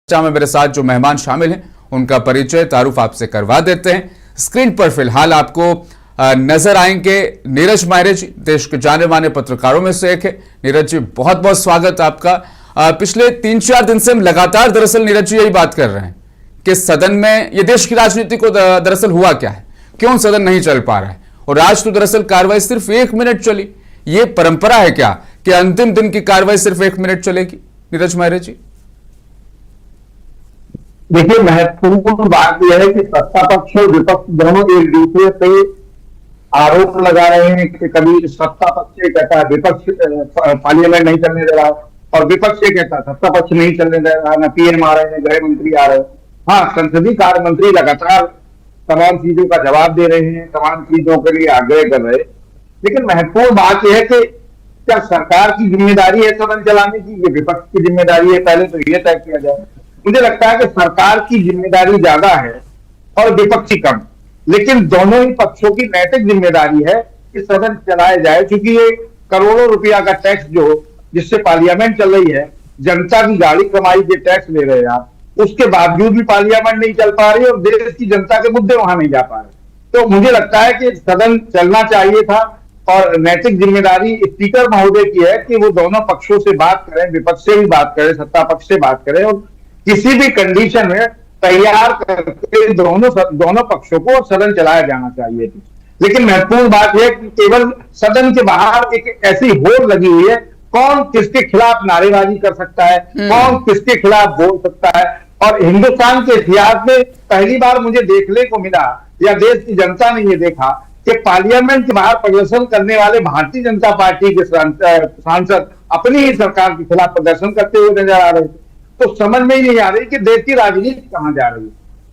चर्चा में मेरे साथ जो मेहमान शामिल हैं उनका परिचय तारुफ आपसे करवा देते हैं। स्क्रीन पर फिलहाल आपको नजर आएंगे नीरज मायरे जी, देश के जाने माने पत्रकारों में से एक है। नीरज जी, बहुत बहुत स्वागत आपका। पिछले 3-4 दिन से हम लगातार दरअसल नीरज जी यही बात कर रहे हैं कि सदन में ये देश की राजनीति को दरअसल हुआ क्या है, क्यों सदन नहीं चल पा रहा है। और आज तो दरअसल कार्रवाई सिर्फ 1 मिनट चली। ये परंपरा है क्या कि अंतिम दिन की कार्रवाई सिर्फ 1 मिनट चलेगी? नीरज मायरे जी, देखिए, महत्वपूर्ण बात यह है कि सत्ता पक्ष और विपक्ष दोनों एक दूसरे पे आरोप लगा रहे हैं कि कभी सत्ता पक्ष ये कहता है विपक्ष पार्लियामेंट नहीं चलने दे रहा, और विपक्ष ये कहता है सत्ता पक्ष नहीं चलने दे रहा। न पीएम आ रहे हैं, गृह मंत्री आ रहे हैं। हाँ, संसदीय कार्य मंत्री लगातार तमाम चीजों का जवाब दे रहे हैं, तमाम चीजों के लिए आग्रह कर रहे हैं। लेकिन महत्वपूर्ण बात यह है कि क्या सरकार की जिम्मेदारी है सदन चलाने की, ये विपक्ष की जिम्मेदारी है? पहले तो यह तय किया जाए। मुझे लगता है कि सरकार की जिम्मेदारी ज्यादा है और विपक्षी कम, लेकिन दोनों ही पक्षों की नैतिक जिम्मेदारी है कि सदन चलाया जाए, क्योंकि ये करोड़ों रुपया का टैक्स जिससे पार्लियामेंट चल रही है, जनता की गाड़ी कमाई के टैक्स ले रहे हैं आप, उसके बावजूद भी पार्लियामेंट नहीं चल पा रही और देश की जनता के मुद्दे वहां नहीं जा पा रहे। तो मुझे लगता है कि सदन चलना चाहिए था और नैतिक जिम्मेदारी स्पीकर महोदय की है कि वो दोनों पक्षों से बात करें, विपक्ष से भी बात करें, सत्ता पक्ष से बात करें, और किसी भी कंडीशन में तैयार करके दोनों पक्षों को सदन चलाया जाना चाहिए। लेकिन महत्वपूर्ण बात यह कि केवल सदन के बाहर एक ऐसी होड़ लगी हुई है, कौन किसके खिलाफ नारेबाजी कर सकता है, कौन किसके खिलाफ बोल सकता है। और हिंदुस्तान के इतिहास में पहली बार मुझे देखने को मिला, या देश की जनता ने यह देखा, कि पार्लियामेंट के बाहर प्रदर्शन करने वाले भारतीय जनता पार्टी के सांसद अपनी ही सरकार के खिलाफ प्रदर्शन करते हुए नजर आ रहे थे। तो समझ में ही नहीं आ रही कि देश की राजनीति कहां जा रही है।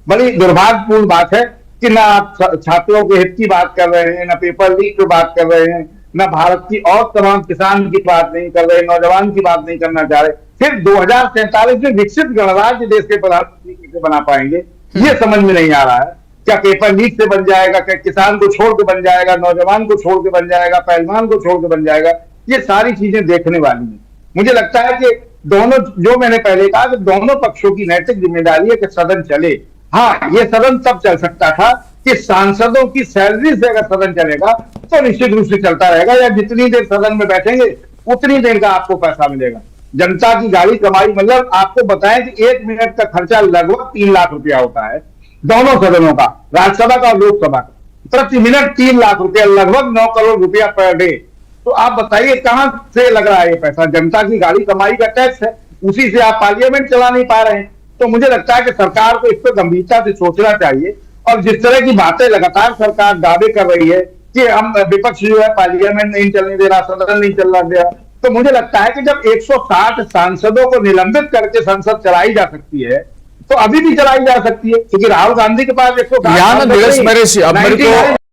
बड़ी दुर्भाग्यपूर्ण बात है कि ना आप छात्रों के हित की बात कर रहे हैं, ना पेपर लीक की बात कर रहे हैं, ना भारत की और तमाम किसान की बात नहीं कर रहे, नौजवान की बात नहीं करना चाह रहे। फिर 2047 में विकसित गणराज्य देश के प्रधानमंत्री कैसे बना पाएंगे, ये समझ में नहीं आ रहा है। क्या पेपर लीक से बन जाएगा, क्या किसान को छोड़ के बन जाएगा, नौजवान को छोड़ के बन जाएगा, पहलवान को छोड़ के बन जाएगा? ये सारी चीजें देखने वाली हैं। मुझे लगता है कि दोनों, जो मैंने पहले कहा कि दोनों पक्षों की नैतिक जिम्मेदारी है कि सदन चले। हाँ, ये सदन तब चल सकता था कि सांसदों की सैलरी से अगर सदन चलेगा तो निश्चित रूप से चलता रहेगा, या जितनी देर सदन में बैठेंगे उतनी देर का आपको पैसा मिलेगा। जनता की गाड़ी कमाई, मतलब आपको बताएं कि 1 मिनट का खर्चा लगभग 3 लाख रुपया होता है दोनों सदनों का, राज्यसभा का और लोकसभा का। प्रति मिनट 3 लाख रुपया, लगभग 9 करोड़ रुपया पर डे। तो आप बताइए कहां से लग रहा है ये पैसा? जनता की गाड़ी कमाई का टैक्स है, उसी से आप पार्लियामेंट चला नहीं पा रहे हैं। तो मुझे लगता है कि सरकार को इस पर गंभीरता से सोचना चाहिए। और जिस तरह की बातें लगातार सरकार दावे कर रही है कि हम विपक्ष जो है पार्लियामेंट नहीं चलने दे रहा, सदन नहीं चलने दे रहा, तो मुझे लगता है कि जब 160 सांसदों को निलंबित करके संसद चलाई जा सकती है तो अभी भी चलाई जा सकती है, क्योंकि राहुल गांधी के पास 160